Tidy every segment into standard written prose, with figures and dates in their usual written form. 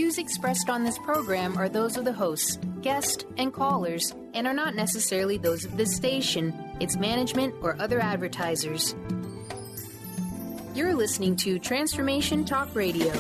views expressed on this program are those of the hosts, guests, and callers, and are not necessarily those of this station, its management, or other advertisers. You're listening to Transformation Talk Radio.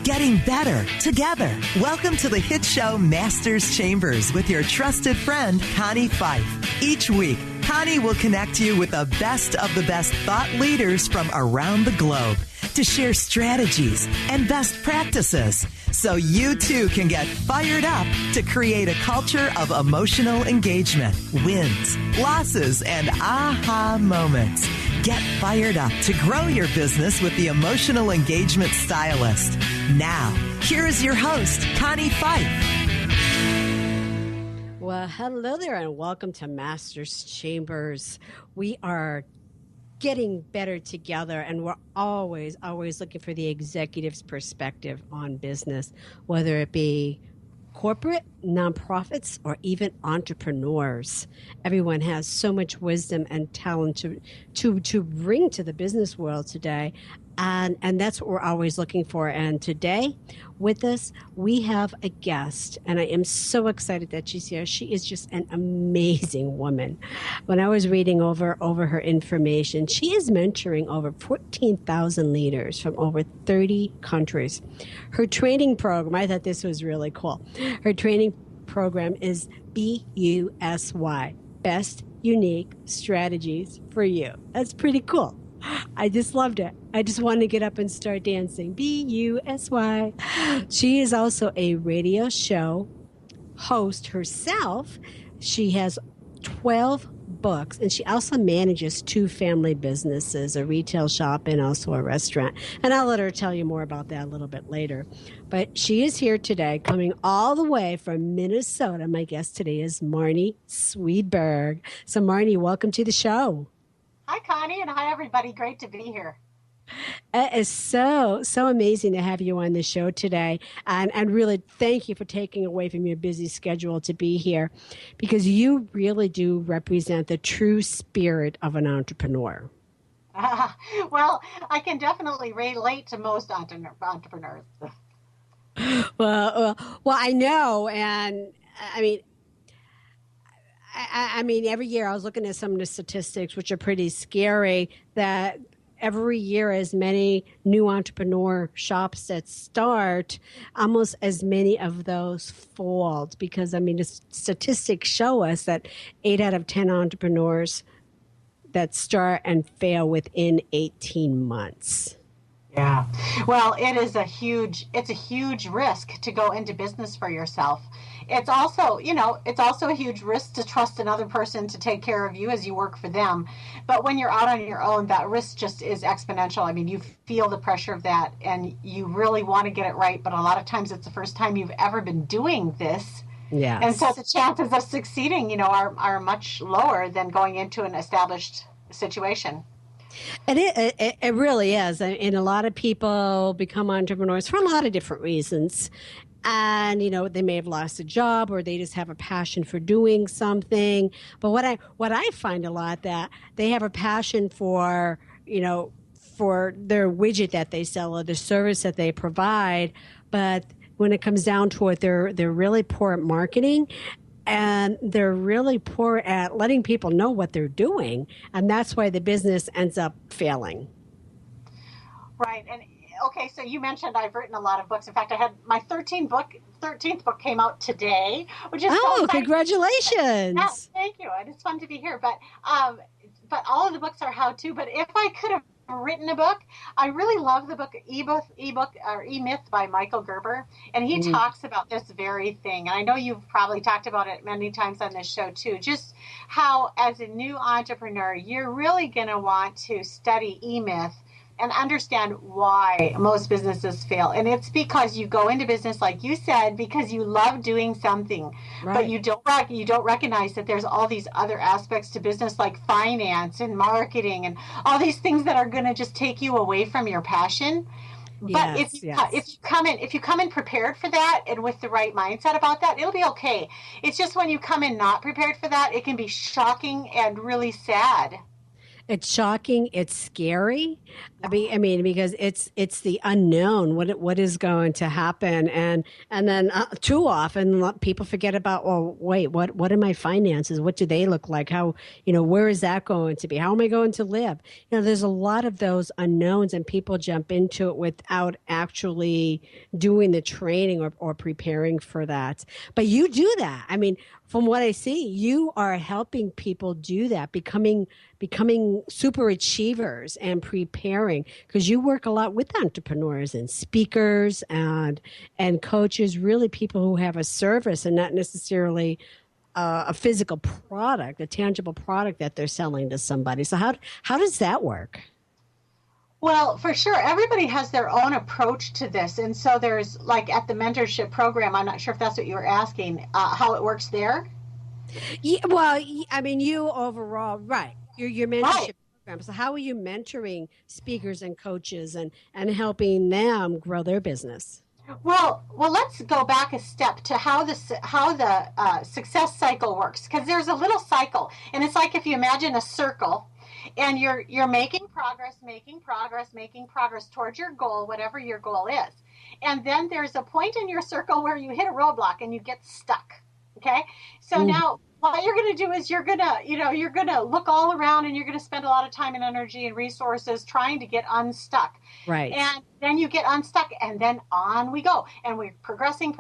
Getting better together. Welcome to the hit show Masters Chambers with your trusted friend, Connie Pheiff. Each week, Connie will connect you with the best thought leaders from around the globe to share strategies and best practices so you too can get fired up to create a culture of emotional engagement, wins, losses, and aha moments. Get fired up to grow your business with the Emotional Engagement Stylist. Now, here is your host, Connie Pheiff. Well, hello there and welcome to Masters Chambers. We are getting better together, and we're always looking for the executive's perspective on business, whether it be corporate, nonprofits, or even entrepreneurs. Everyone has so much wisdom and talent to bring to the business world today. And that's what we're always looking for. And today with us, we have a guest, and I am so excited that she's here. She is just an amazing woman. When I was reading over her information, she is mentoring over 14,000 leaders from over 30 countries. Her training program, I thought this was really cool. Her training program is BUSY, Best Unique Strategies for You. That's pretty cool. I just loved it. I just wanted to get up and start dancing. BUSY. She is also a radio show host herself. She has 12 books, and she also manages 2 family businesses, a retail shop and also a restaurant. And I'll let her tell you more about that a little bit later. But she is here today, coming all the way from Minnesota. My guest today is Marnie Swedberg. So Marnie, welcome to the show. Hi, Connie, and hi, everybody. Great to be here. It is so amazing to have you on the show today. And really thank you for taking away from your busy schedule to be here, because you really do represent the true spirit of an entrepreneur. Well, I can definitely relate to most entrepreneurs. Well, I know. And I mean, every year I was looking at some of the statistics, which are pretty scary, that every year as many new entrepreneur shops that start, almost as many of those fold. Because, the statistics show us that 8 out of 10 entrepreneurs that start and fail within 18 months. Yeah. Well, it's a huge risk to go into business for yourself. It's also a huge risk to trust another person to take care of you as you work for them. But when you're out on your own, that risk just is exponential. You feel the pressure of that, and you really want to get it right. But a lot of times it's the first time you've ever been doing this. Yes. And so the chances of succeeding, are much lower than going into an established situation. And it really is. And a lot of people become entrepreneurs for a lot of different reasons. And, they may have lost a job, or they just have a passion for doing something. But what I find a lot, that they have a passion for their widget that they sell or the service that they provide. But when it comes down to it, they're really poor at marketing. And they're really poor at letting people know what they're doing. And that's why the business ends up failing. Right. And okay, so you mentioned I've written a lot of books. In fact, I had my 13th book came out today, which is so exciting. Congratulations. Yeah, thank you. And it's fun to be here. But all of the books are how-to. But if I could have written a book, I really love the book E-Myth by Michael Gerber, and he talks about this very thing. And I know you've probably talked about it many times on this show too, just how as a new entrepreneur, you're really going to want to study E-Myth and understand why most businesses fail. And it's because you go into business, like you said, because you love doing something, right. But you don't recognize that there's all these other aspects to business, like finance and marketing and all these things that are going to just take you away from your passion. But Yes, if you come in prepared for that and with the right mindset about that, it'll be okay. It's just when you come in not prepared for that, it can be shocking and really sad. It's shocking. It's scary. I mean, because it's the unknown. What is going to happen? And then too often people forget about. Well, wait, what are my finances? What do they look like? How where is that going to be? How am I going to live? There's a lot of those unknowns, and people jump into it without actually doing the training or preparing for that. But you do that. I mean, from what I see, you are helping people do that, becoming super achievers and preparing, because you work a lot with entrepreneurs and speakers and coaches, really people who have a service and not necessarily a physical product, a tangible product that they're selling to somebody. So how does that work? Well, for sure, everybody has their own approach to this. And so there's, like at the mentorship program, I'm not sure if that's what you were asking, how it works there. Yeah, well, I mean, you overall, right. Your mentorship Right. program. So how are you mentoring speakers and coaches and helping them grow their business? Well, let's go back a step to how the success cycle works, because there's a little cycle, and it's like if you imagine a circle, and you're making progress towards your goal, whatever your goal is, and then there's a point in your circle where you hit a roadblock and you get stuck. Okay, so now what you're going to do is you're going to look all around, and you're going to spend a lot of time and energy and resources trying to get unstuck. Right. And then you get unstuck, and then on we go. And we're progressing,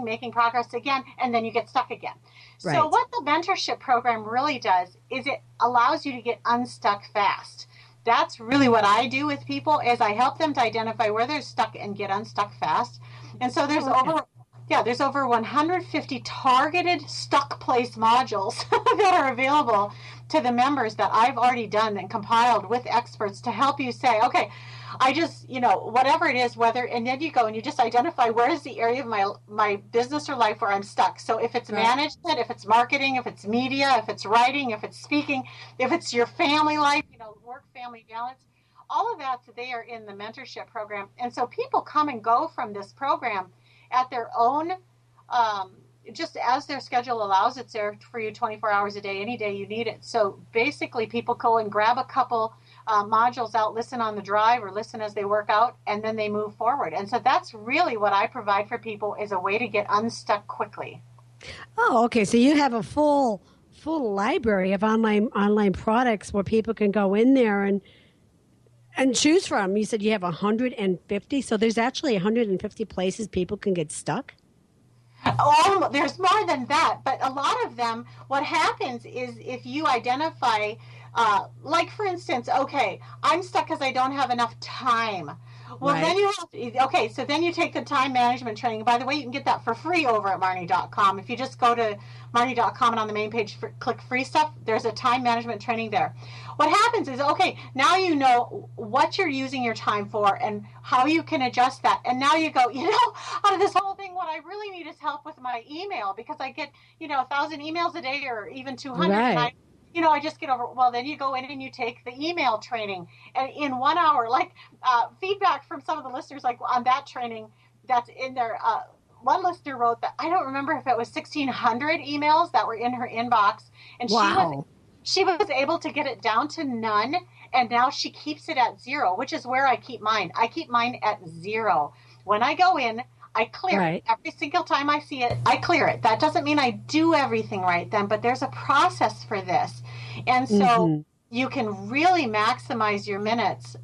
making progress again, and then you get stuck again. Right. So what the mentorship program really does is it allows you to get unstuck fast. That's really what I do with people, is I help them to identify where they're stuck and get unstuck fast. And so there's there's over 150 targeted stuck place modules that are available to the members that I've already done and compiled with experts to help you say, okay, I just, whatever it is, and then you go and you just identify where is the area of my business or life where I'm stuck. So if it's management, if it's marketing, if it's media, if it's writing, if it's speaking, if it's your family life, work-family balance, all of that's there in the mentorship program. And so people come and go from this program at their own, just as their schedule allows. It's there for you 24 hours a day, any day you need it. So basically people go and grab a couple modules out, listen on the drive or listen as they work out, and then they move forward. And so that's really what I provide for people, is a way to get unstuck quickly. Oh, okay. So you have a full library of online products where people can go in there and choose from. You said you have 150, so there's actually 150 places people can get stuck? Oh, there's more than that, but a lot of them, what happens is if you identify, like for instance, okay, I'm stuck because I don't have enough time. Well, Right. then so then you take the time management training. By the way, you can get that for free over at Marnie.com. If you just go to Marnie.com and on the main page, click free stuff, there's a time management training there. What happens is, okay, now you know what you're using your time for and how you can adjust that. And now you go, out of this whole thing, what I really need is help with my email, because I get, 1,000 emails a day or even 200. Right. And I just get over. Well, then you go in and you take the email training, and in 1 hour, like feedback from some of the listeners, like on that training that's in there. One listener wrote that, I don't remember if it was 1,600 emails that were in her inbox, and Wow. she was able to get it down to none, and now she keeps it at 0, which is where I keep mine. I keep mine at 0. When I go in, I clear it. Every single time I see it, I clear it. That doesn't mean I do everything right then, but there's a process for this. And so you can really maximize your minutes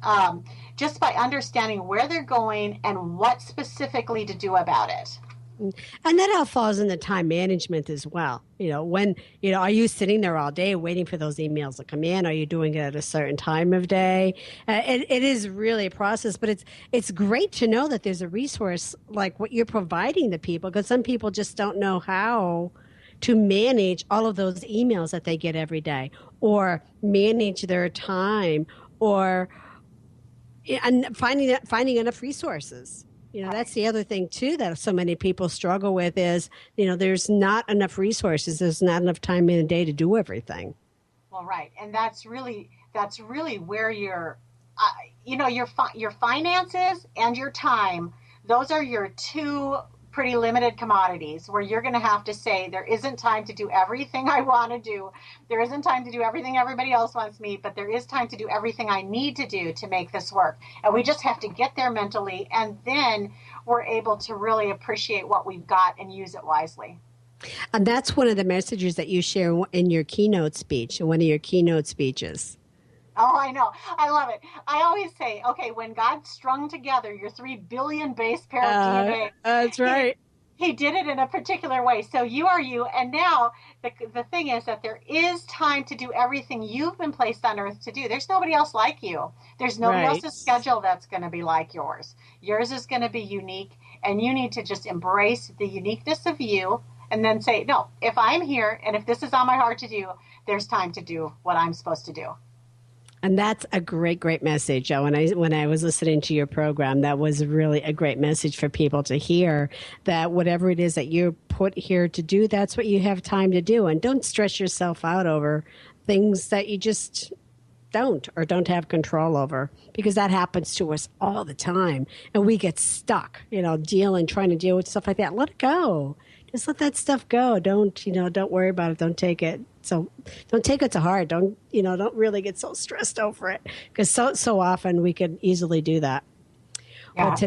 just by understanding where they're going and what specifically to do about it. And that all falls in the time management as well. When, are you sitting there all day waiting for those emails to come in? Are you doing it at a certain time of day? It is really a process, but it's great to know that there's a resource like what you're providing to people, because some people just don't know how to manage all of those emails that they get every day, or manage their time, or finding enough resources. That's the other thing, too, that so many people struggle with is, there's not enough resources. There's not enough time in a day to do everything. Well, right. And that's really where you're, your finances and your time, those are your two pretty limited commodities where you're going to have to say, there isn't time to do everything I want to do. There isn't time to do everything everybody else wants me, but there is time to do everything I need to do to make this work. And we just have to get there mentally, and then we're able to really appreciate what we've got and use it wisely. And that's one of the messages that you share in your keynote speech, in one of your keynote speeches. Oh, I know. I love it. I always say, okay, when God strung together your 3 billion base pair of DNA. That's right. He did it in a particular way. So you are you. And now the thing is that there is time to do everything you've been placed on earth to do. There's nobody else like you. There's nobody else's schedule that's going to be like yours. Yours is going to be unique. And you need to just embrace the uniqueness of you and then say, no, if I'm here and if this is on my heart to do, there's time to do what I'm supposed to do. And that's a great, great message. When I was listening to your program, that was really a great message for people to hear, that whatever it is that you're put here to do, that's what you have time to do. And don't stress yourself out over things that you just don't have control over, because that happens to us all the time. And we get stuck, trying to deal with stuff like that. Let it go. Just let that stuff go. Don't worry about it. Don't take it. So don't take it to heart. Don't really get so stressed over it, because so often we can easily do that. Yeah. Well,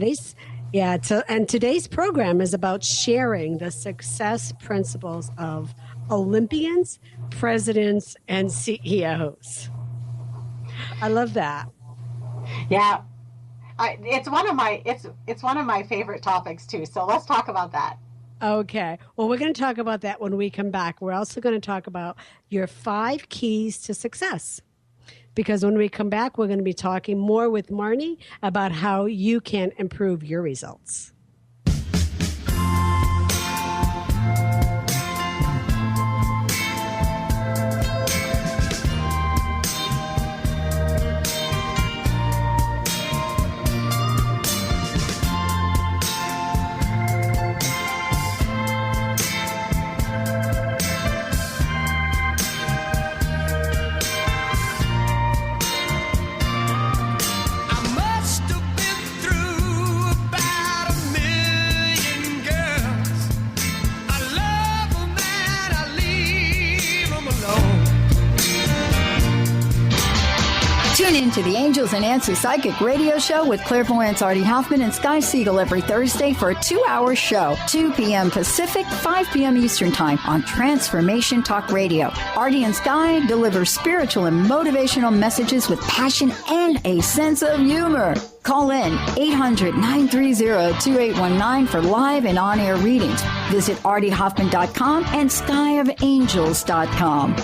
today's program is about sharing the success principles of Olympians, presidents, and CEOs. I love that. Yeah. It's one of my favorite topics too. So let's talk about that. Okay. Well, we're going to talk about that when we come back. We're also going to talk about your 5 keys to success, because when we come back, we're going to be talking more with Marnie about how you can improve your results. Tune in to the Angels and Answers Psychic Radio Show with clairvoyants Artie Hoffman and Sky Siegel every Thursday for a 2-hour show, 2 p.m. Pacific, 5 p.m. Eastern Time on Transformation Talk Radio. Artie and Sky deliver spiritual and motivational messages with passion and a sense of humor. Call in 800-930-2819 for live and on-air readings. Visit artiehoffman.com and skyofangels.com.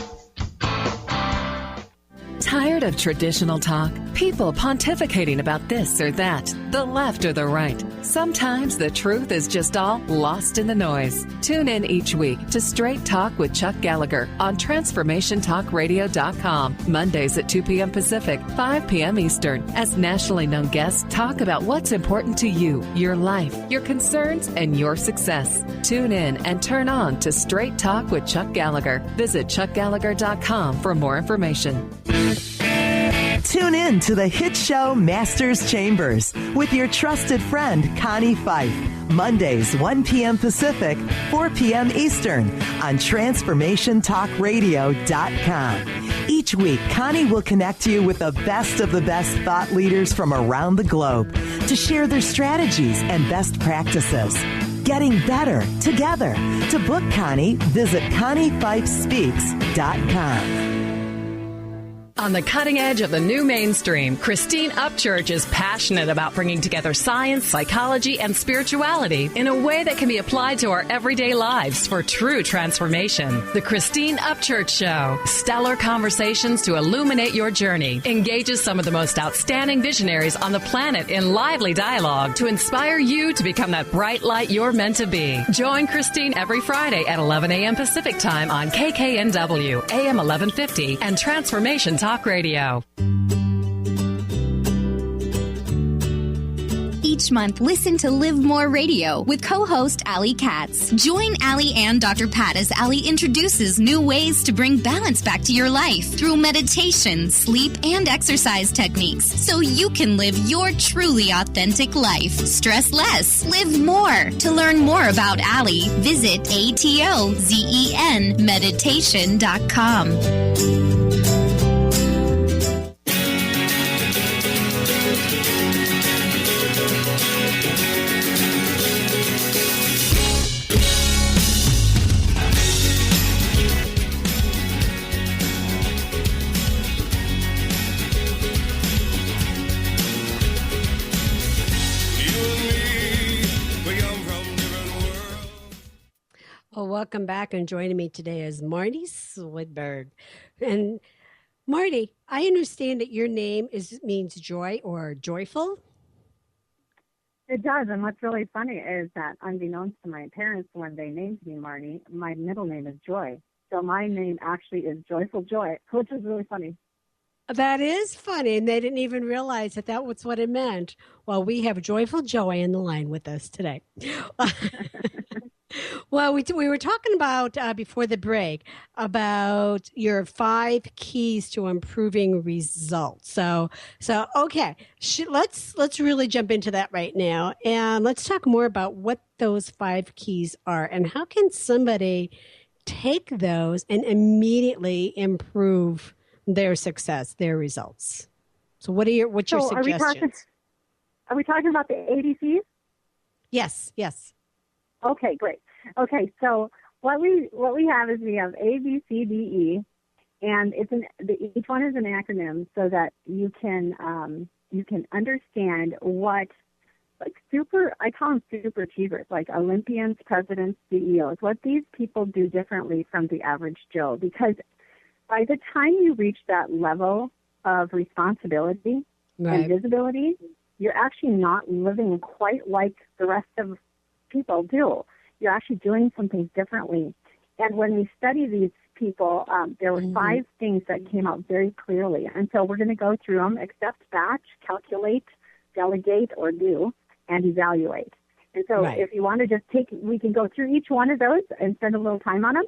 Tired of traditional talk? People pontificating about this or that, the left or the right. Sometimes the truth is just all lost in the noise. Tune in each week to Straight Talk with Chuck Gallagher on TransformationTalkRadio.com, Mondays at 2 p.m. Pacific, 5 p.m. Eastern, as nationally known guests talk about what's important to you, your life, your concerns, and your success. Tune in and turn on to Straight Talk with Chuck Gallagher. Visit ChuckGallagher.com for more information. Tune in to the hit show Masters Chambers with your trusted friend, Connie Pheiff. Mondays, 1 p.m. Pacific, 4 p.m. Eastern on TransformationTalkRadio.com. Each week, Connie will connect you with the best of the best thought leaders from around the globe to share their strategies and best practices. Getting better together. To book Connie, visit ConniePheiffSpeaks.com. On the cutting edge of the new mainstream, Christine Upchurch is passionate about bringing together science, psychology, and spirituality in a way that can be applied to our everyday lives for true transformation. The Christine Upchurch Show, stellar conversations to illuminate your journey, engages some of the most outstanding visionaries on the planet in lively dialogue to inspire you to become that bright light you're meant to be. Join Christine every Friday at 11 a.m. Pacific Time on KKNW, AM 1150, and Transformation Talk Radio. Each month, listen to Live More Radio with co-host Allie Katz. Join Allie and Dr. Pat as Allie introduces new ways to bring balance back to your life through meditation, sleep, and exercise techniques so you can live your truly authentic life. Stress less, live more. To learn more about Allie, visit atozenmeditation.com. Well, welcome back, and joining me today is Marty Swidberg. And Marty, I understand that your name means joy or joyful. It does, and what's really funny is that unbeknownst to my parents when they named me Marty, my middle name is Joy. So my name actually is Joyful Joy, which is really funny. That is funny, and they didn't even realize that was what it meant. Well, we have Joyful Joy in the line with us today. Well, we were talking about before the break about your 5 keys to improving results. So okay, let's really jump into that right now, and let's talk more about what those 5 keys are and how can somebody take those and immediately improve their success, their results. So what's your suggestions? Are we talking about the ABCs? Yes. Okay, great. Okay, so what we have is we have A, B, C, D, E, and each one is an acronym so that you can understand what I call them super achievers, like Olympians, presidents, CEOs, what these people do differently from the average Joe. Because by the time you reach that level of responsibility and visibility, you're actually not living quite like the rest of people do. You're actually doing some things differently. And when we study these people, there were 5 things that came out very clearly. And so we're going to go through them: accept, batch, calculate, delegate, or do, and evaluate. And so if you want to we can go through each one of those and spend a little time on them.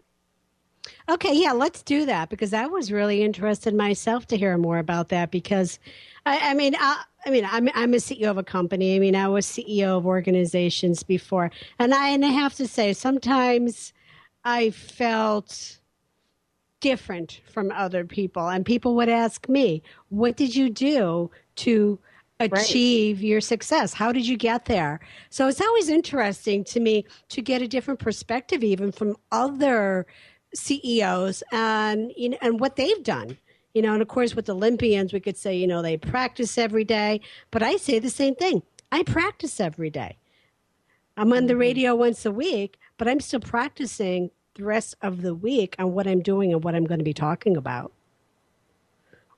Okay, yeah, let's do that, because I was really interested myself to hear more about that, because I'm a CEO of a company. I mean, I was CEO of organizations before, and I have to say sometimes I felt different from other people, and people would ask me, what did you do to achieve your success? How did you get there? So it's always interesting to me to get a different perspective even from other CEOs and what they've done. And of course with Olympians, we could say, they practice every day, but I say the same thing. I practice every day. I'm on the radio once a week, but I'm still practicing the rest of the week on what I'm doing and what I'm going to be talking about.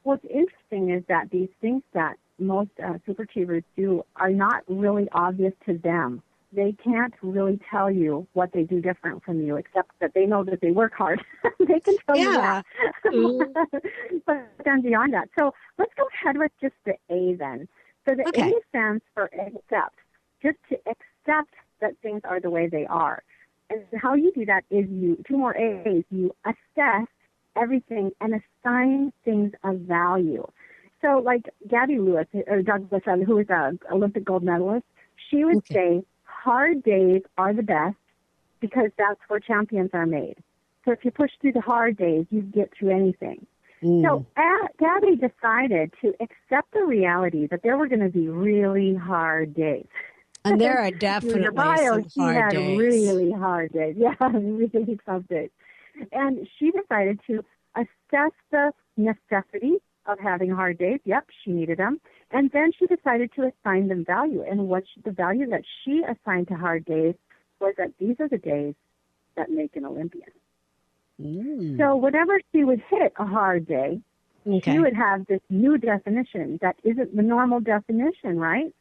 What's interesting is that these things that most superachievers do are not really obvious to them. They can't really tell you what they do different from you, except that they know that they work hard. They can tell you that. But then beyond that. So let's go ahead with just the A then. So the A stands for accept. Just to accept that things are the way they are. And how you do that is 2 more A's. You assess everything and assign things of value. So like Gabby Lewis, or Douglas, who is an Olympic gold medalist, she would say, hard days are the best because that's where champions are made. So if you push through the hard days, you get through anything. So Gabby decided to accept the reality that there were going to be really hard days. And there are definitely some hard days. Really hard days. Yeah, really tough days. And she decided to assess the necessity of having hard days. Yep, she needed them. And then she decided to assign them value. And the value that she assigned to hard days was that these are the days that make an Olympian. So whenever she would hit a hard day, she would have this new definition that isn't the normal definition, right?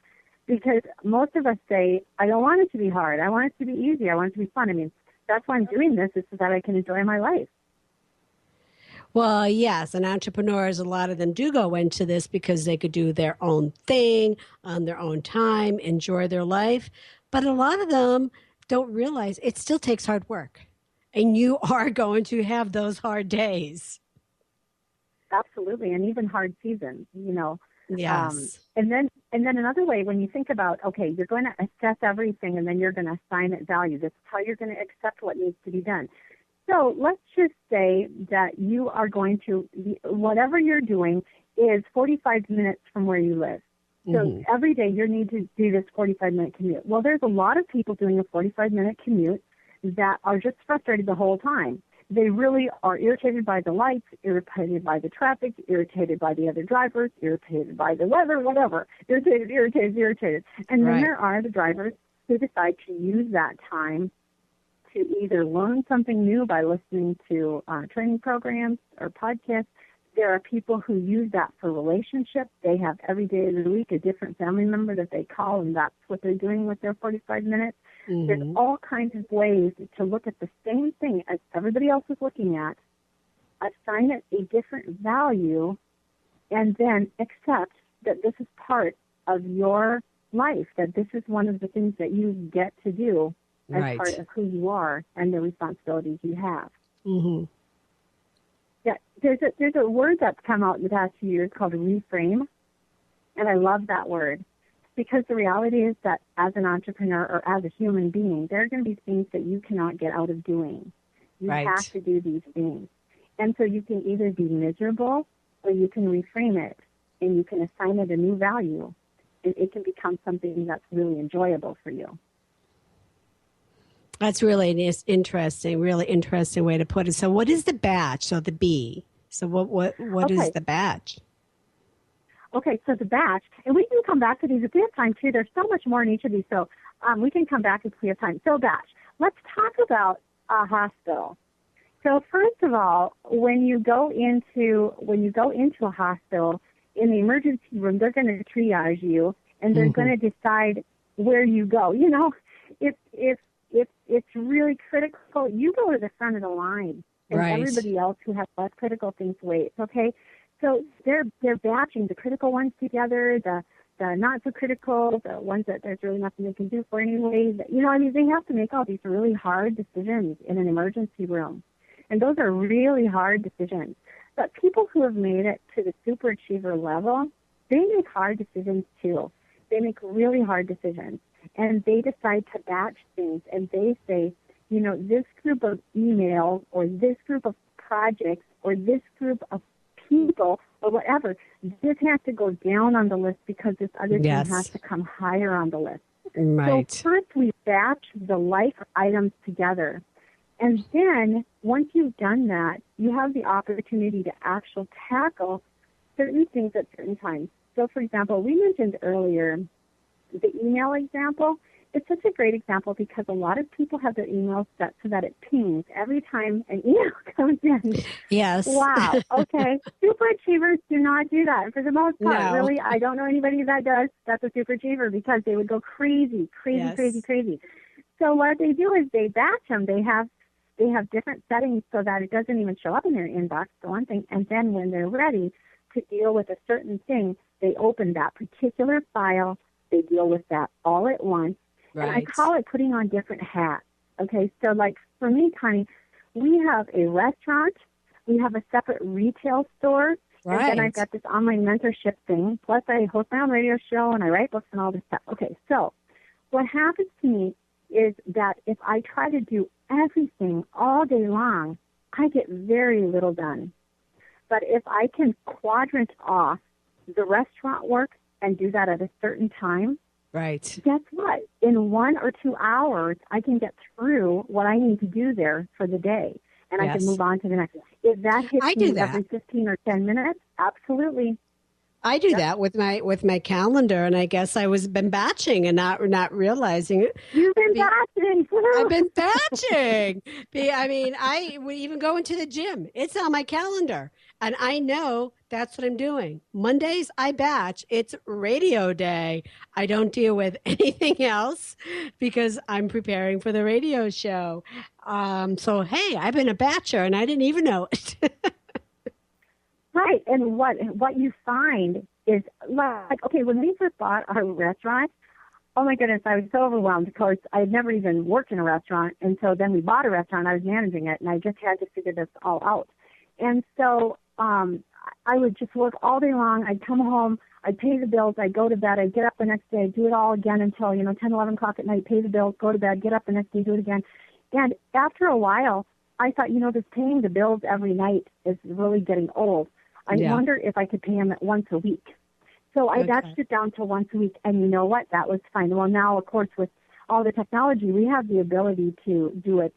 Because most of us say, I don't want it to be hard. I want it to be easy. I want it to be fun. I mean, that's why I'm doing this, is so that I can enjoy my life. Well, yes, and entrepreneurs, a lot of them do go into this because they could do their own thing on their own time, enjoy their life. But a lot of them don't realize it still takes hard work. And you are going to have those hard days. Absolutely, and even hard seasons, you know. Yes. And then another way, when you think about, okay, you're going to assess everything and then you're going to assign it value. This is how you're going to accept what needs to be done. So let's just say that you are going to, whatever you're doing is 45 minutes from where you live. So every day you need to do this 45-minute commute. Well, there's a lot of people doing a 45-minute commute that are just frustrated the whole time. They really are irritated by the lights, irritated by the traffic, irritated by the other drivers, irritated by the weather, whatever. Irritated. And then there are the drivers who decide to use that time to either learn something new by listening to training programs or podcasts. There are people who use that for relationships. They have every day of the week a different family member that they call, and that's what they're doing with their 45 minutes. There's all kinds of ways to look at the same thing as everybody else is looking at, assign it a different value, and then accept that this is part of your life, that this is one of the things that you get to do as part of who you are and the responsibilities you have. Yeah, there's a word that's come out in the past few years called reframe, and I love that word because the reality is that as an entrepreneur or as a human being, there are going to be things that you cannot get out of doing. You have to do these things. And so you can either be miserable or you can reframe it and you can assign it a new value, and it can become something that's really enjoyable for you. That's really an interesting way to put it. So what is the batch? So the B. So what is the batch? Okay, so the batch, and we can come back to these if we have time too. There's so much more in each of these, so we can come back if we have time. So batch. Let's talk about a hospital. So first of all, when you go into a hospital, in the emergency room, they're going to triage you, and they're going to decide where you go. You know, if it's really critical, you go to the front of the line, and everybody else who has less critical things waits. Okay, so they're batching the critical ones together, the not so critical, the ones that there's really nothing they can do for anyway. You know, I mean, they have to make all these really hard decisions in an emergency room, and those are really hard decisions. But people who have made it to the super achiever level, they make hard decisions too. They make really hard decisions. And they decide to batch things, and they say, you know, this group of emails or this group of projects or this group of people or whatever, this has to go down on the list because this other thing has to come higher on the list. Right. So first we batch the life items together. And then once you've done that, you have the opportunity to actually tackle certain things at certain times. So, for example, we mentioned earlier the email example. It's such a great example because a lot of people have their emails set so that it pings every time an email comes in. Yes. Wow. Okay. Super achievers do not do that for the most part. No. Really, I don't know anybody that does. That's a super achiever because they would go crazy. So what they do is they batch them. They have different settings so that it doesn't even show up in their inbox, for one thing. And then when they're ready to deal with a certain thing, they open that particular file. They deal with that all at once. Right. And I call it putting on different hats. Okay, so like for me, Connie, we have a restaurant, we have a separate retail store, and then I've got this online mentorship thing. Plus I host my own radio show and I write books and all this stuff. Okay, so what happens to me is that if I try to do everything all day long, I get very little done. But if I can quadrant off the restaurant work and do that at a certain time, guess what? In 1 or 2 hours, I can get through what I need to do there for the day, and I can move on to the next. If that hits me every 15 or 10 minutes, absolutely. I do that with my calendar, and I guess I was been batching and not realizing it. You've been batching. I've been batching. I mean, I would even go into the gym. It's on my calendar, and I know that's what I'm doing. Mondays, I batch. It's radio day. I don't deal with anything else because I'm preparing for the radio show. So, hey, I've been a batcher, and I didn't even know it. Right, and what you find is, like, okay, when we first bought our restaurant, oh my goodness, I was so overwhelmed. Of course, I had never even worked in a restaurant, and so then we bought a restaurant. I was managing it, and I just had to figure this all out. And so I would just work all day long. I'd come home, I'd pay the bills, I'd go to bed, I'd get up the next day, do it all again until, 10, 11 o'clock at night, pay the bills, go to bed, get up the next day, do it again. And after a while, I thought, this paying the bills every night is really getting old. I wonder if I could pay them once a week. So I batched it down to once a week, and you know what? That was fine. Well, now, of course, with all the technology, we have the ability to do it,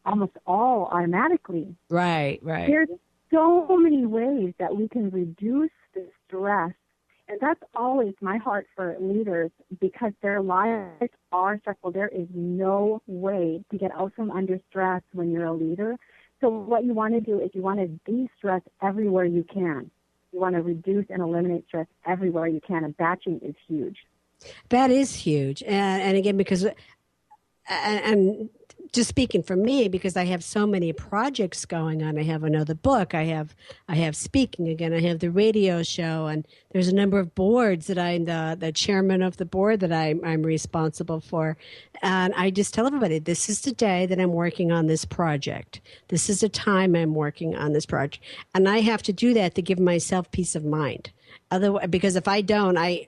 almost all automatically. Right. There's so many ways that we can reduce the stress, and that's always my heart for leaders, because their lives are stressful. There is no way to get out from under stress when you're a leader. So what you want to do is you want to de-stress everywhere you can. You want to reduce and eliminate stress everywhere you can, and batching is huge. That is huge. And again, because, and just speaking for me, because I have so many projects going on. I have another book. I have speaking again. I have the radio show, and there's a number of boards that I'm the chairman of the board that I'm responsible for. And I just tell everybody, this is the day that I'm working on this project. This is the time I'm working on this project. And I have to do that to give myself peace of mind. Otherwise, because if I don't, I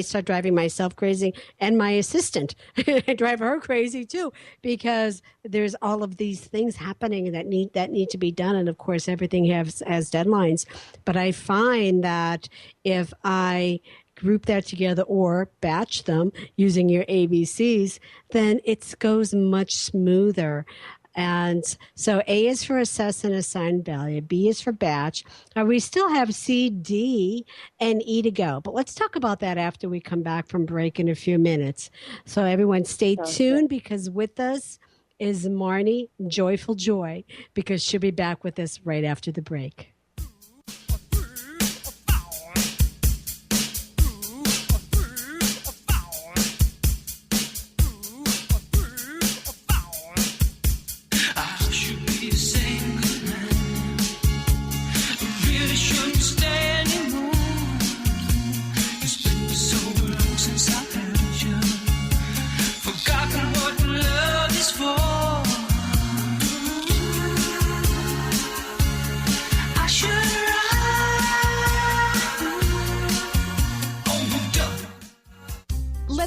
start driving myself crazy, and my assistant, I drive her crazy too, because there's all of these things happening that need to be done, and of course everything has deadlines. But I find that if I group that together or batch them using your ABCs, then it goes much smoother. And so A is for assess and assign value. B is for batch. We still have C, D, and E to go. But let's talk about that after we come back from break in a few minutes. So everyone stay tuned, because with us is Marnie, Joyful Joy, because she'll be back with us right after the break.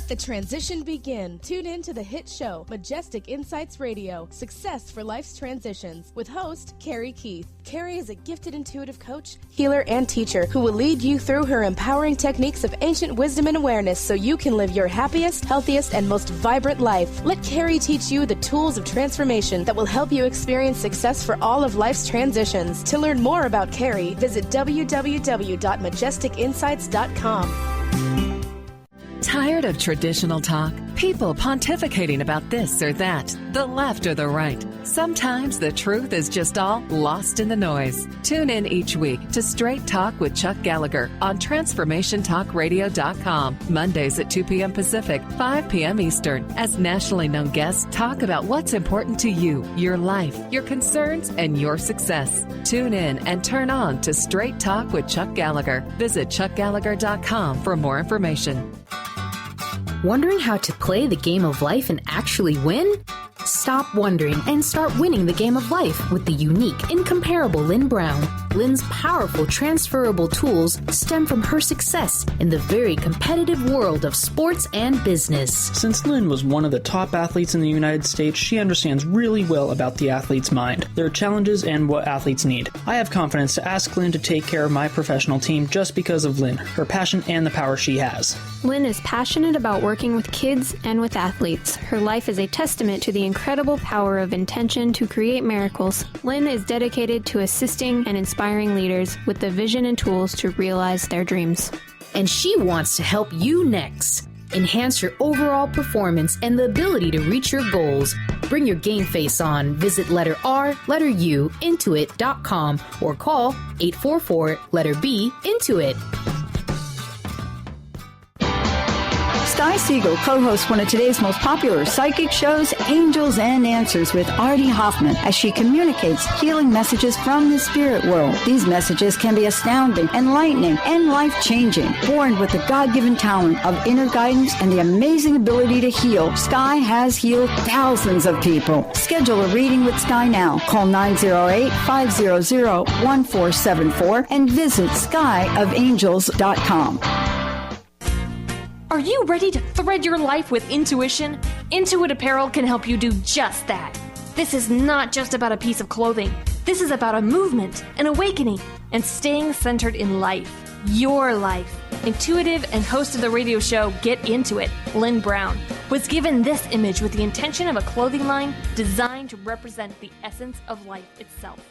The transition begin. Tune in to the hit show, Majestic Insights Radio, Success for Life's Transitions, with host Carrie Keith. Carrie is a gifted intuitive coach, healer, and teacher who will lead you through her empowering techniques of ancient wisdom and awareness so you can live your happiest, healthiest, and most vibrant life. Let Carrie teach you the tools of transformation that will help you experience success for all of life's transitions. To learn more about Carrie, visit www.majesticinsights.com. Tired of traditional talk? People pontificating about this or that, the left or the right. Sometimes the truth is just all lost in the noise. Tune in each week to Straight Talk with Chuck Gallagher on TransformationTalkRadio.com, Mondays at 2 p.m. Pacific, 5 p.m. Eastern, as nationally known guests talk about what's important to you, your life, your concerns, and your success. Tune in and turn on to Straight Talk with Chuck Gallagher. Visit ChuckGallagher.com for more information. Wondering how to play the game of life and actually win? Stop wondering and start winning the game of life with the unique, incomparable Lynn Brown. Lynn's powerful, transferable tools stem from her success in the very competitive world of sports and business. Since Lynn was one of the top athletes in the United States, she understands really well about the athlete's mind, their challenges, and what athletes need. I have confidence to ask Lynn to take care of my professional team just because of Lynn, her passion, and the power she has. Lynn is passionate about working with kids and with athletes. Her life is a testament to the incredible power of intention to create miracles. Lynn is dedicated to assisting and inspiring leaders with the vision and tools to realize their dreams. And she wants to help you next. Enhance your overall performance and the ability to reach your goals. Bring your game face on. Visit letter R, letter U, intuit.com or call 844 letter B, Intuit. Sky Siegel co-hosts one of today's most popular psychic shows, Angels and Answers with Artie Hoffman, as she communicates healing messages from the spirit world. These messages can be astounding, enlightening, and life-changing. Born with the God-given talent of inner guidance and the amazing ability to heal, Sky has healed thousands of people. Schedule a reading with Sky now. Call 908-500-1474 and visit skyofangels.com. Are you ready to thread your life with intuition? Intuit Apparel can help you do just that. This is not just about a piece of clothing. This is about a movement, an awakening, and staying centered in life. Your life. Intuitive and host of the radio show Get Into It, Lynn Brown, was given this image with the intention of a clothing line designed to represent the essence of life itself.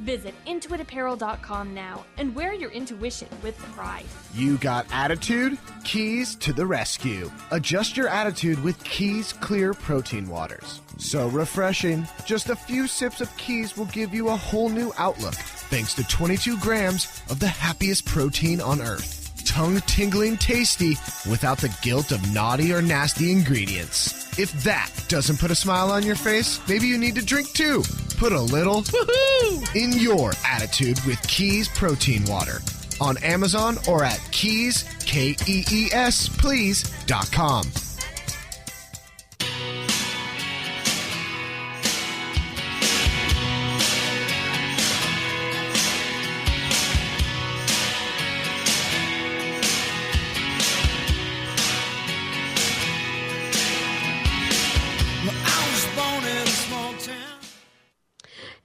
Visit intuitapparel.com now and wear your intuition with pride. You got attitude? Keys to the rescue. Adjust your attitude with Keys Clear Protein Waters. So refreshing. Just a few sips of Keys will give you a whole new outlook, thanks to 22 grams of the happiest protein on earth. Tongue-tingling tasty without the guilt of naughty or nasty ingredients. If that doesn't put a smile on your face, maybe you need to drink too. Put a little in your attitude with Keys Protein Water on Amazon or at Keys, Kees, please.com.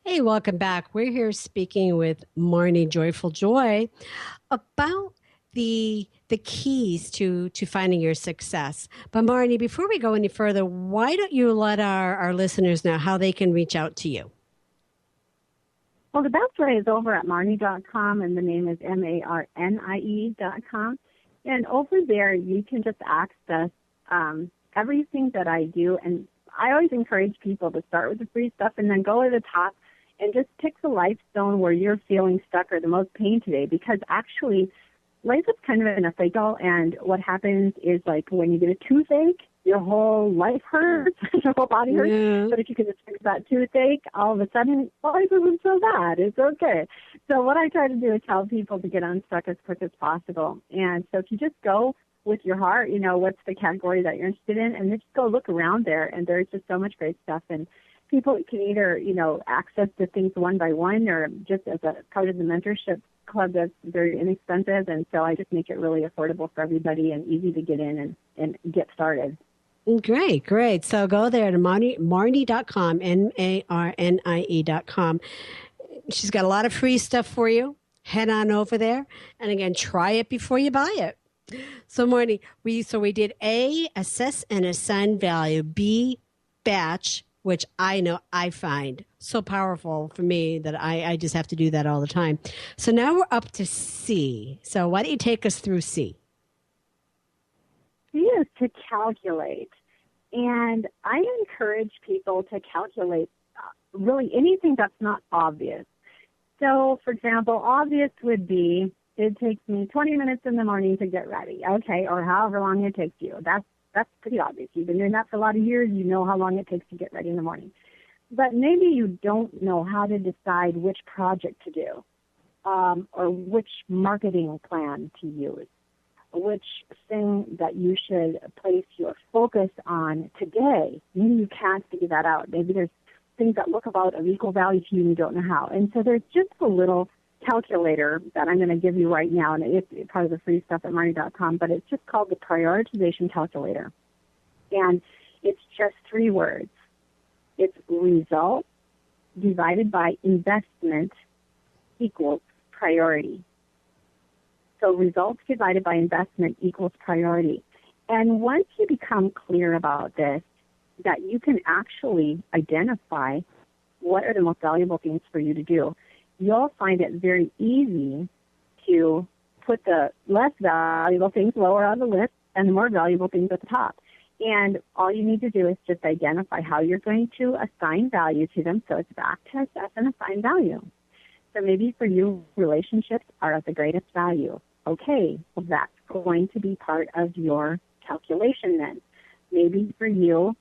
Hey, welcome back. We're here speaking with Marnie Joyful Joy about the keys to finding your success. But Marnie, before we go any further, why don't you let our listeners know how they can reach out to you? Well, the best way is over at Marnie.com, and the name is MARNIE.com. And over there, you can just access everything that I do. And I always encourage people to start with the free stuff and then go to the top and just pick the life zone where you're feeling stuck or the most pain today, because actually life is kind of in a cycle, and what happens is, like, when you get a toothache, your whole life hurts, your whole body hurts. Yeah. But if you can just fix that toothache, all of a sudden, life isn't so bad. It's okay. So what I try to do is tell people to get unstuck as quick as possible. And so if you just go with your heart, you know, what's the category that you're interested in, and then just go look around there, and there's just so much great stuff. And people can either, you know, access the things one by one, or just as a part of the mentorship club that's very inexpensive. And so I just make it really affordable for everybody and easy to get in and get started. Great. So go there to Marnie.com, MARNIE.com. She's got a lot of free stuff for you. Head on over there. And again, try it before you buy it. So Marnie, we did A, assess and assign value, B, batch, which I know I find so powerful for me that I just have to do that all the time. So now we're up to C. So why don't you take us through C? C is to calculate. And I encourage people to calculate really anything that's not obvious. So, for example, obvious would be, it takes me 20 minutes in the morning to get ready, okay, or however long it takes you. That's pretty obvious. You've been doing that for a lot of years. You know how long it takes to get ready in the morning. But maybe you don't know how to decide which project to do, or which marketing plan to use, which thing that you should place your focus on today. Maybe you can't figure that out. Maybe there's things that look about of equal value to you and you don't know how. And so there's just a little calculator that I'm going to give you right now, and it's part of the free stuff at Marnie.com, but it's just called the prioritization calculator. And it's just 3 words. It's result divided by investment equals priority. So results divided by investment equals priority. And once you become clear about this, that you can actually identify what are the most valuable things for you to do, you'll find it very easy to put the less valuable things lower on the list and the more valuable things at the top. And all you need to do is just identify how you're going to assign value to them. So it's back to assess and assign value. So maybe for you, relationships are of the greatest value. Okay, well, that's going to be part of your calculation then. Maybe for you,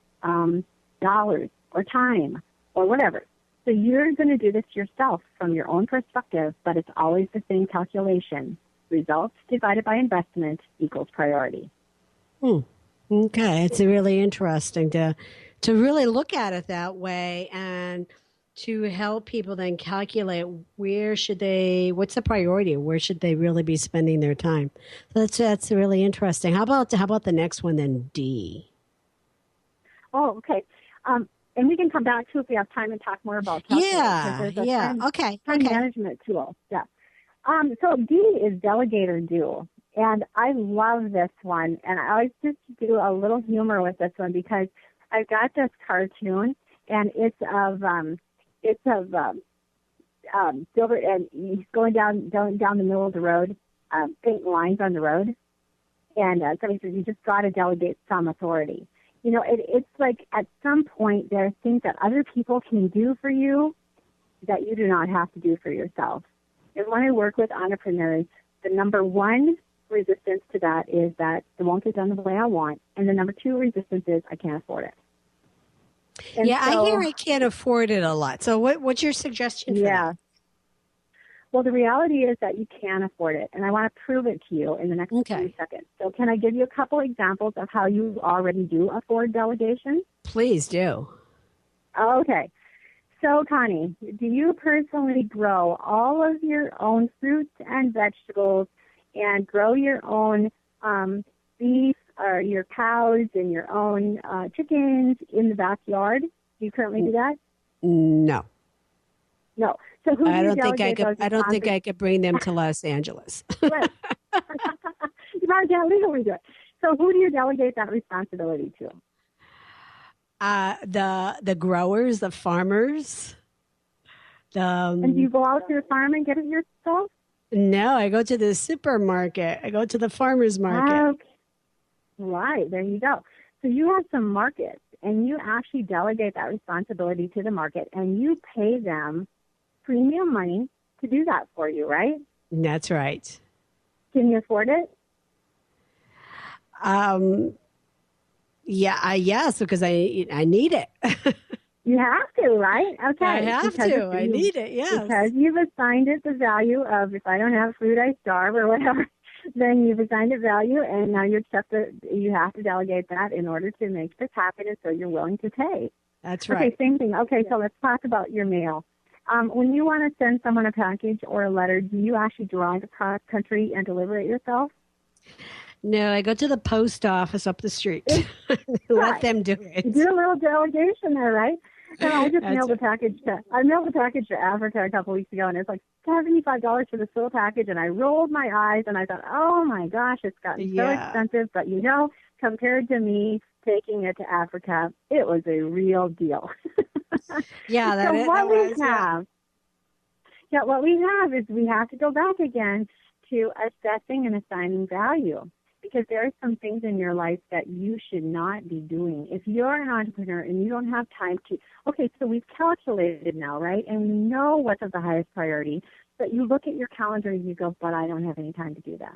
dollars or time or whatever. So you're going to do this yourself from your own perspective, but it's always the same calculation. Results divided by investment equals priority. Okay, it's really interesting to really look at it that way and to help people then calculate what's the priority, where should they really be spending their time. So that's really interesting. How about the next one then, D? Oh, okay. And we can come back to if we have time and talk more about calculating. Time management tool. Yeah. So D is delegate or do. And I love this one. And I always just do a little humor with this one because I've got this cartoon and it's of Gilbert, and he's going down the middle of the road, painting lines on the road. And somebody says, you just got to delegate some authority. You know, it's like at some point there are things that other people can do for you that you do not have to do for yourself. And when I work with entrepreneurs, the number one resistance to that is that it won't get done the way I want. And the number two resistance is I can't afford it. And I hear I can't afford it a lot. So what's your suggestion for that? Well, the reality is that you can afford it, and I want to prove it to you in the next few seconds. So can I give you a couple examples of how you already do afford delegation? Please do. Okay. So, Connie, do you personally grow all of your own fruits and vegetables and grow your own beef or your cows and your own chickens in the backyard? Do you currently do that? No. No. So who I don't think I could bring them to Los Angeles. Right. You probably can't legally do it. So who do you delegate that responsibility to? The growers, the farmers. And do you go out to the farm and get it yourself? No, I go to the supermarket. I go to the farmer's market. Okay. Right, there you go. So you have some markets, and you actually delegate that responsibility to the market, and you pay them premium money to do that for you, right? That's right. Can you afford it? Yes, because I need it. You have to, right? Okay. I have to. I need it, yes. Because you've assigned it the value of if I don't have food, I starve or whatever. Then you've assigned it value, and now you have to delegate that in order to make this happen, and so you're willing to pay. That's right. Okay, same thing. Okay, so let's talk about your mail. When you want to send someone a package or a letter, do you actually drive across country and deliver it yourself? No, I go to the post office up the street. Let them do it. You do a little delegation there, right? And I just mailed a package to Africa a couple weeks ago, and it's like $75 for this little package, and I rolled my eyes, and I thought, oh my gosh, it's gotten so expensive, but compared to me taking it to Africa, it was a real deal. What we have is we have to go back again to assessing and assigning value, because there are some things in your life that you should not be doing. If you're an entrepreneur and you don't have time to, so we've calculated now, right? And we know what's of the highest priority, but you look at your calendar and you go, but I don't have any time to do that.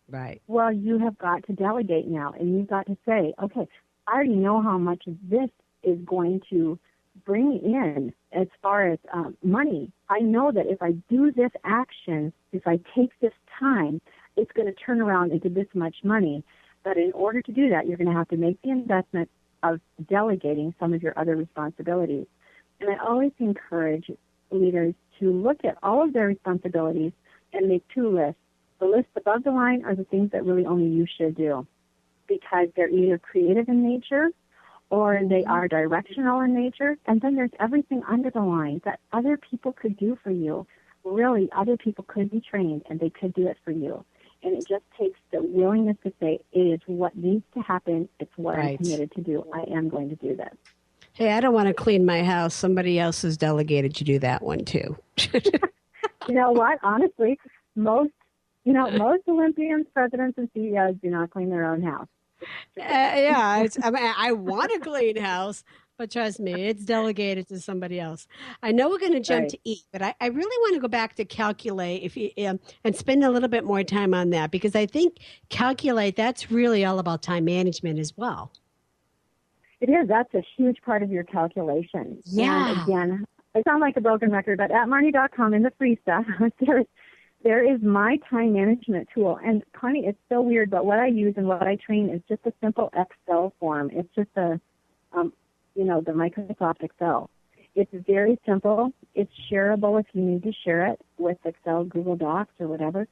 Right. Well, you have got to delegate now, and you've got to say, okay, I already know how much this is going to bring in as far as money. I know that if I do this action, if I take this time, it's going to turn around into this much money. But in order to do that, you're going to have to make the investment of delegating some of your other responsibilities. And I always encourage leaders to look at all of their responsibilities and make two lists. The list above the line are the things that really only you should do, because they're either creative in nature or they are directional in nature. And then there's everything under the line that other people could do for you. Really, other people could be trained and they could do it for you. And it just takes the willingness to say, it is what needs to happen. It's what I'm committed to do. I am going to do this. Hey, I don't want to clean my house. Somebody else is delegated to do that one too. You know what? Honestly, most Olympians, presidents, and CEOs do not clean their own house. I want a clean house, But trust me, it's delegated to somebody else. I know we're going to jump to eat, but I really want to go back to calculate if you and spend a little bit more time on that, because I think calculate, that's really all about time management as well. It is. That's a huge part of your calculation. Yeah. And again, I sound like a broken record, but at Marnie.com in the free stuff, there is my time management tool. And Connie, it's so weird, but what I use and what I train is just a simple Excel form. It's just the Microsoft Excel. It's very simple. It's shareable if you need to share it with Excel, Google Docs, or whatever.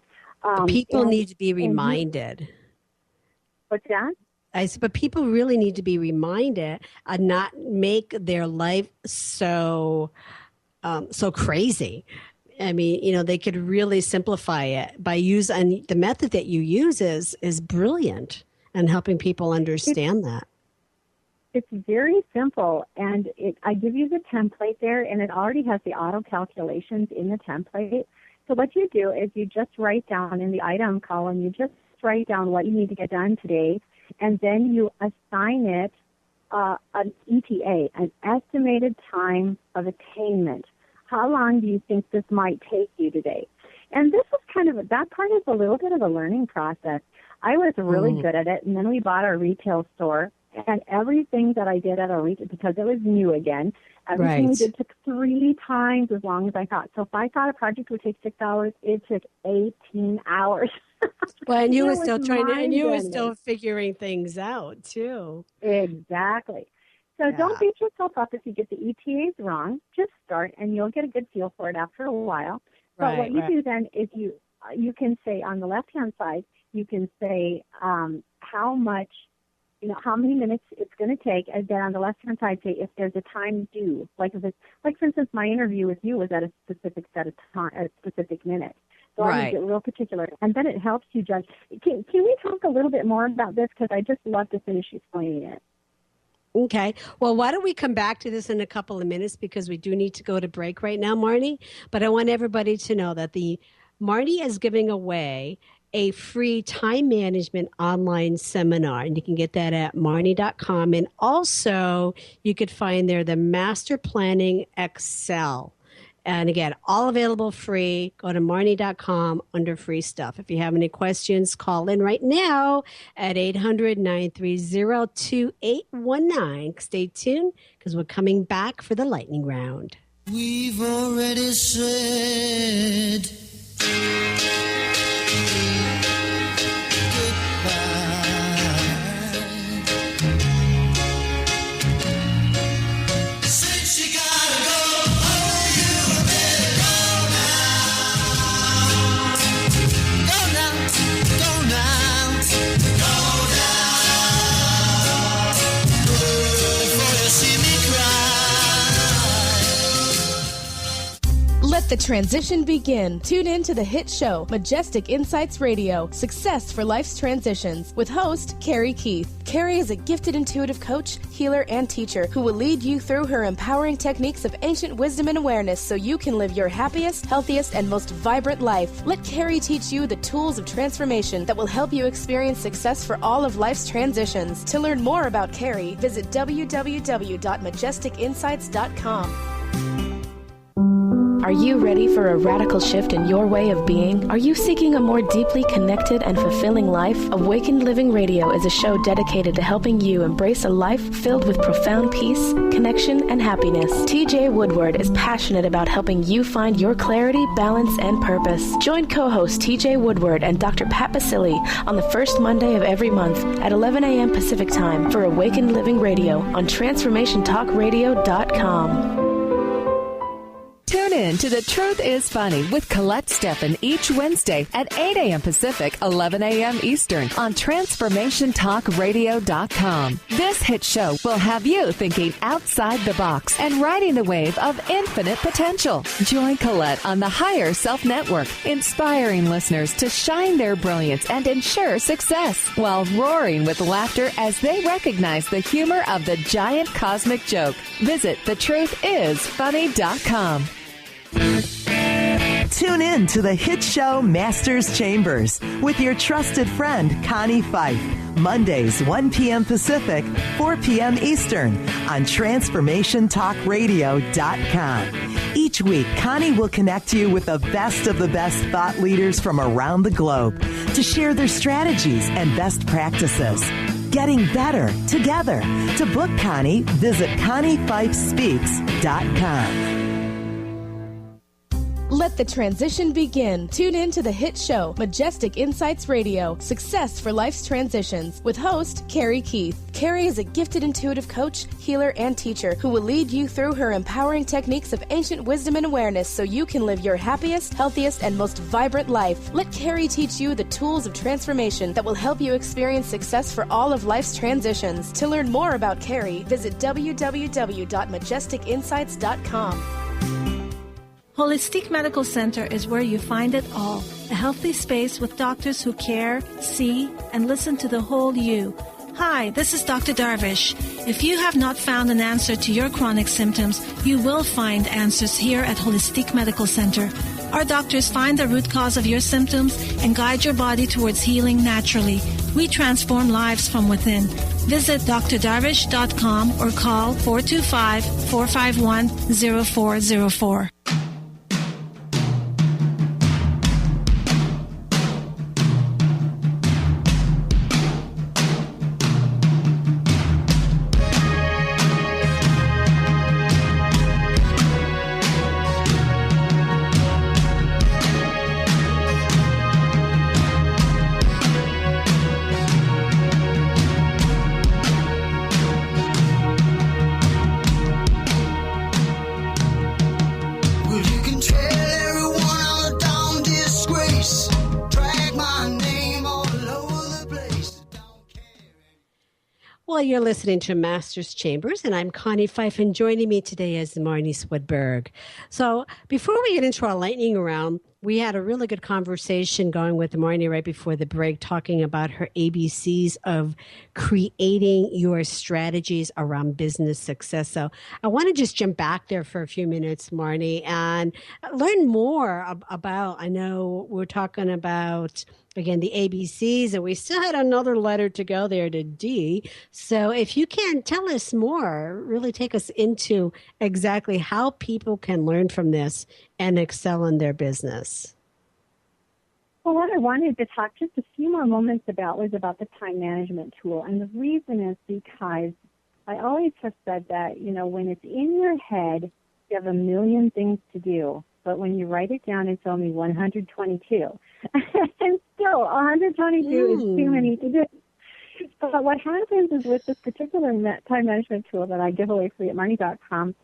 People need to be reminded. What's that? But people really need to be reminded and not make their life so crazy. I mean, they could really simplify it by using the method that you use is brilliant and helping people understand that. It's very simple, and I give you the template there, and it already has the auto calculations in the template. So what you do is you just write down in the item column, you just write down what you need to get done today, and then you assign it an ETA, an estimated time of attainment. How long do you think this might take you today? And this is that part is a little bit of a learning process. I was really good at it, and then we bought our retail store, and everything that I did at our retail, because it was new again, everything we did took 3 times as long as I thought. So if I thought a project would take 6 hours, it took 18 hours. Well, and you were still you were still figuring things out too. Exactly. So don't beat yourself up if you get the ETAs wrong. Just start, and you'll get a good feel for it after a while. But what you do then is you can say on the left-hand side, you can say how much, how many minutes it's going to take, and then on the left-hand side, say if there's a time due. Like for instance, my interview with you was at a specific set of time, a specific minute. So I get real particular, and then it helps you judge. Can we talk a little bit more about this? Because I just love to finish explaining it. Okay. Well, why don't we come back to this in a couple of minutes, because we do need to go to break right now, Marnie. But I want everybody to know that Marnie is giving away a free time management online seminar, and you can get that at Marnie.com. And also, you could find there the Master Planning Excel. And again, all available free. Go to Marnie.com under free stuff. If you have any questions, call in right now at 800-930-2819. Stay tuned, because we're coming back for the lightning round. We've already said Let the transition begin. Tune in to the hit show, Majestic Insights Radio, Success for Life's Transitions, with host Carrie Keith. Carrie is a gifted intuitive coach, healer, and teacher who will lead you through her empowering techniques of ancient wisdom and awareness so you can live your happiest, healthiest, and most vibrant life. Let Carrie teach you the tools of transformation that will help you experience success for all of life's transitions. To learn more about Carrie, visit www.majesticinsights.com. Are you ready for a radical shift in your way of being? Are you seeking a more deeply connected and fulfilling life? Awakened Living Radio is a show dedicated to helping you embrace a life filled with profound peace, connection, and happiness. TJ Woodward is passionate about helping you find your clarity, balance, and purpose. Join co-host TJ Woodward and Dr. Pat Basili on the first Monday of every month at 11 a.m. Pacific Time for Awakened Living Radio on TransformationTalkRadio.com. Tune in to The Truth is Funny with Colette Steffen each Wednesday at 8 a.m. Pacific, 11 a.m. Eastern on TransformationTalkRadio.com. This hit show will have you thinking outside the box and riding the wave of infinite potential. Join Colette on the Higher Self Network, inspiring listeners to shine their brilliance and ensure success while roaring with laughter as they recognize the humor of the giant cosmic joke. Visit TheTruthIsFunny.com. Tune in to the hit show Masters Chambers with your trusted friend, Connie Pheiff. Mondays, 1 p.m. Pacific, 4 p.m. Eastern on TransformationTalkRadio.com. Each week, Connie will connect you with the best thought leaders from around the globe to share their strategies and best practices. Getting better together. To book Connie, visit ConniePheiffSpeaks.com. Let the transition begin. Tune in to the hit show, Majestic Insights Radio, Success for Life's Transitions, with host Carrie Keith. Carrie is a gifted intuitive coach, healer, and teacher who will lead you through her empowering techniques of ancient wisdom and awareness so you can live your happiest, healthiest, and most vibrant life. Let Carrie teach you the tools of transformation that will help you experience success for all of life's transitions. To learn more about Carrie, visit www.majesticinsights.com. Holistic Medical Center is where you find it all. A healthy space with doctors who care, see, and listen to the whole you. Hi, this is Dr. Darvish. If you have not found an answer to your chronic symptoms, you will find answers here at Holistic Medical Center. Our doctors find the root cause of your symptoms and guide your body towards healing naturally. We transform lives from within. Visit drdarvish.com or call 425-451-0404. Well, you're listening to Masters Chambers, and I'm Connie Pheiff, and joining me today is Marnie Swedberg. So before we get into our lightning round, we had a really good conversation going with Marnie right before the break, talking about her ABCs of creating your strategies around business success. So I want to just jump back there for a few minutes, Marnie, and learn more about, I know we're talking about, again, the ABCs, and we still had another letter to go there to D. So if you can tell us more, really take us into exactly how people can learn from this and excel in their business. Well, what I wanted to talk just a few more moments about was about the time management tool. And the reason is because I always have said that, you know, when it's in your head, you have a million things to do. But when you write it down, it's only 122. And still, 122 is too many to do. But what happens is with this particular time management tool that I give away free at Marnie.com,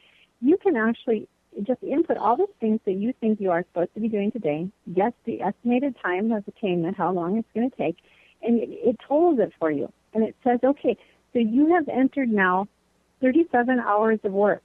you can actually just input all the things that you think you are supposed to be doing today, guess the estimated time of attainment, how long it's going to take, and it totals it for you. And it says, okay, so you have entered now 37 hours of work.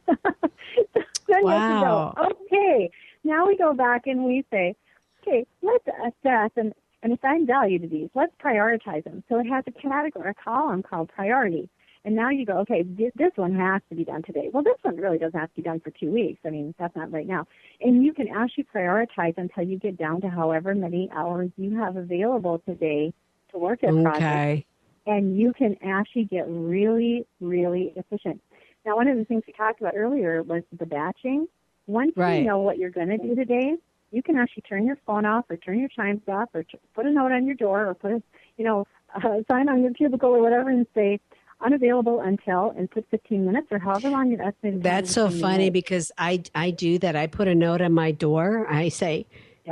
Then wow. You have to go, okay, now we go back and we say, okay, let's assess and assign value to these. Let's prioritize them. So it has a category, a column called priority. And now you go, okay, this one has to be done today. Well, this one really doesn't have to be done for 2 weeks. I mean, that's not right now. And you can actually prioritize until you get down to however many hours you have available today to work at project. And you can actually get really, really efficient. Now, one of the things we talked about earlier was the batching. Once you know what you're going to do today, you can actually turn your phone off or turn your chimes off or put a note on your door or put a sign on your cubicle or whatever and say, unavailable until, and put 15 minutes or however long you're estimated. That's so funny because I do that. I put a note on my door. I say,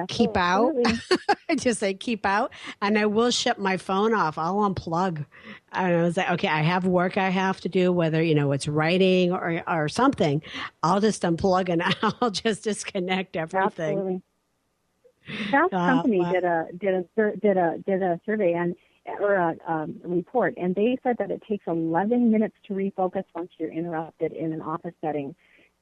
keep out. I just say, keep out. And I will shut my phone off. I'll unplug. And I was like, okay, I have work I have to do, whether, it's writing or something. I'll just unplug and I'll just disconnect everything. Absolutely. Fast Company did a survey or a report, and they said that it takes 11 minutes to refocus once you're interrupted in an office setting.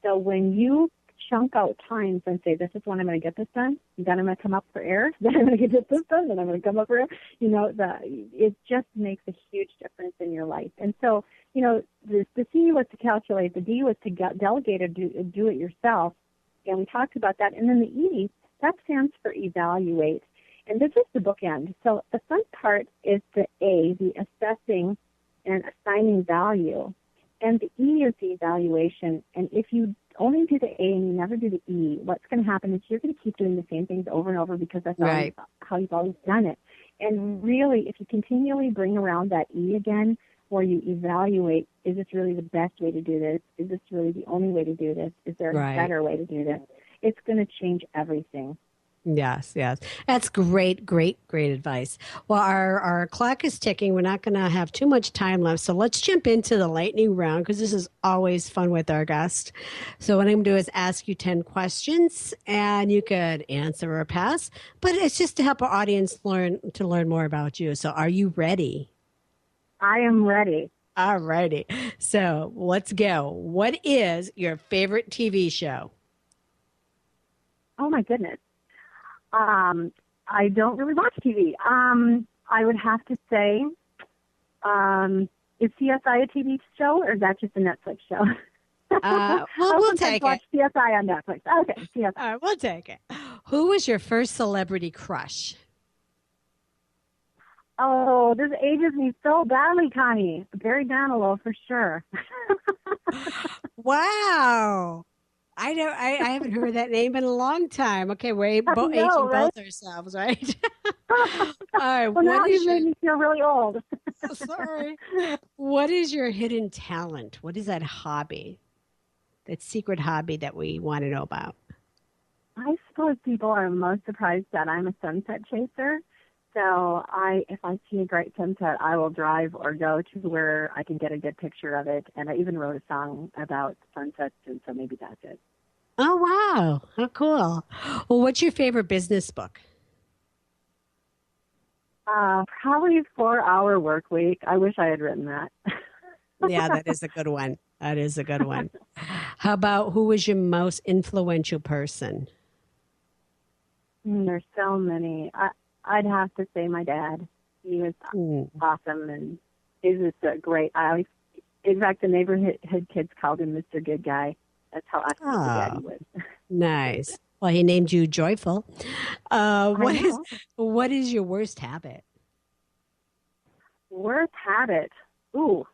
So when you chunk out times and say, this is when I'm going to get this done, then I'm going to come up for air, then I'm going to get this done, then I'm going to come up for air, it just makes a huge difference in your life. And so, the C was to calculate, the D was to delegate or do it yourself, again, we talked about that. And then the E, that stands for evaluate. And this is the bookend. So the fun part is the A, the assessing and assigning value. And the E is the evaluation. And if you only do the A and you never do the E, what's going to happen is you're going to keep doing the same things over and over because that's Right. how you've always done it. And really, if you continually bring around that E again, where you evaluate, is this really the best way to do this? Is this really the only way to do this? Is there Right. a better way to do this? It's going to change everything. Yes, yes. That's great, great, great advice. Well, our clock is ticking. We're not going to have too much time left. So let's jump into the lightning round because this is always fun with our guest. So what I'm going to do is ask you 10 questions and you could answer or pass. But it's just to help our audience learn more about you. So are you ready? I am ready. All righty. So let's go. What is your favorite TV show? Oh, my goodness. I don't really watch TV. I would have to say, is CSI a TV show or is that just a Netflix show? Well, we'll take watch it. CSI on Netflix. Okay, CSI. All right, we'll take it. Who was your first celebrity crush? Oh, this ages me so badly, Connie. Barry Manilow for sure. Wow. I haven't heard that name in a long time. Okay, we're aging right? both ourselves, right? All right. Well, now you made me feel really old. Sorry. What is your hidden talent? What is that hobby? That secret hobby that we want to know about? I suppose people are most surprised that I'm a sunset chaser. So if I see a great sunset, I will drive or go to where I can get a good picture of it. And I even wrote a song about sunsets, and so maybe that's it. Oh, wow. How cool. Well, what's your favorite business book? Probably 4-Hour Work Week. I wish I had written that. Yeah, that is a good one. That is a good one. How about who was your most influential person? There's so many. I'd have to say my dad. He was awesome, and he was just great. In fact, the neighborhood kids called him Mr. Good Guy. That's how awesome the daddy was. Nice. Well, he named you Joyful. What is your worst habit? Worst habit? Ooh.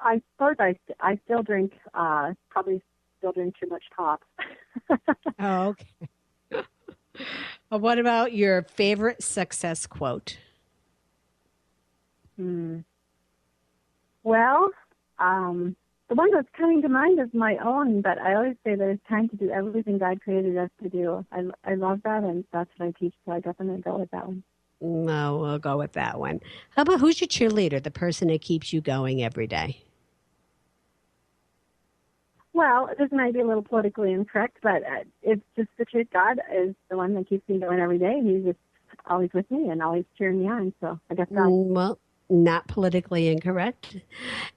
I suppose I still drink, probably still drink too much pop. Oh, okay. What about your favorite success quote? Well, the one that's coming to mind is my own, but I always say that it's time to do everything God created us to do. I love that, and that's what I teach, so I definitely go with that one. No, we'll go with that one. How about who's your cheerleader, the person that keeps you going every day? Well, this might be a little politically incorrect, but it's just the truth. God is the one that keeps me going every day. He's just always with me and always cheering me on, so I guess God. Well, not politically incorrect.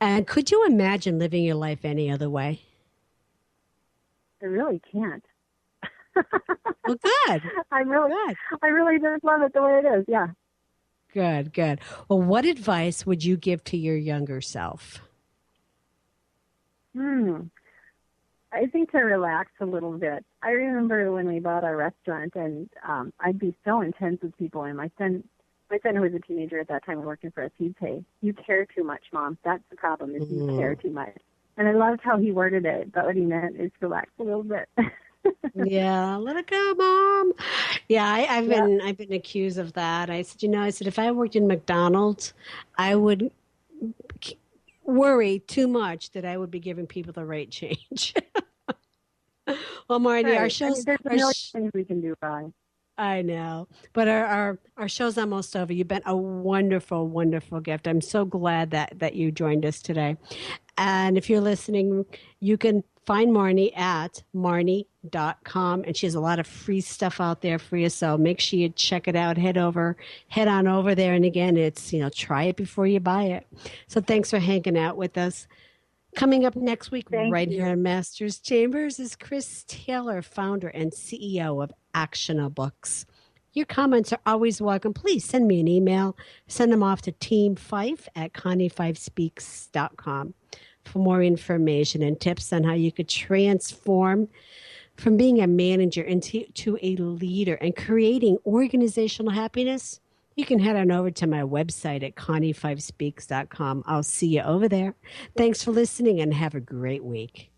And could you imagine living your life any other way? I really can't. Well, good. I really just love it the way it is, yeah. Good, good. Well, what advice would you give to your younger self? I think to relax a little bit. I remember when we bought our restaurant, and I'd be so intense with people, and my son who was a teenager at that time working for us, he'd say, "You care too much, Mom. That's the problem, is you care too much." And I loved how he worded it, but what he meant is relax a little bit. Yeah, let it go, Mom. Yeah, I've been accused of that. I said, if I worked in McDonald's, I would worry too much that I would be giving people the rate change. Well, Marty, right. our shows. There's a million things we can do, right? I know, but our show's almost over. You've been a wonderful, wonderful gift. I'm so glad that you joined us today. And if you're listening, you can find Marnie at marnie.com, and she has a lot of free stuff out there for you. So make sure you check it out. Head on over there. And again, it's, try it before you buy it. So thanks for hanging out with us. Coming up next week, here in Masters Chambers, is Chris Taylor, founder and CEO of Actiona Books. Your comments are always welcome. Please send me an email. Send them off to Team Pheiff at ConniePheiffSpeaks.com for more information and tips on how you could transform from being a manager into a leader and creating organizational happiness. You can head on over to my website at ConniePheiffSpeaks.com. I'll see you over there. Thanks for listening and have a great week.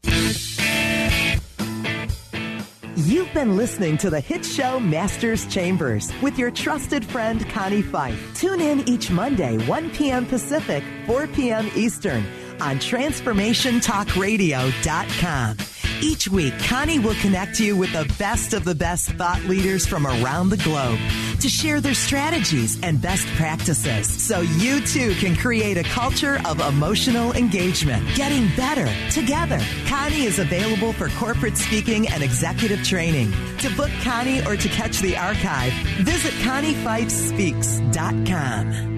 You've been listening to the hit show Masters Chambers with your trusted friend Connie Pheiff. Tune in each Monday, 1 p.m. Pacific, 4 p.m. Eastern on TransformationTalkRadio.com. Each week, Connie will connect you with the best of the best thought leaders from around the globe to share their strategies and best practices so you too can create a culture of emotional engagement. Getting better together. Connie is available for corporate speaking and executive training. To book Connie or to catch the archive, visit ConniePheiffSpeaks.com.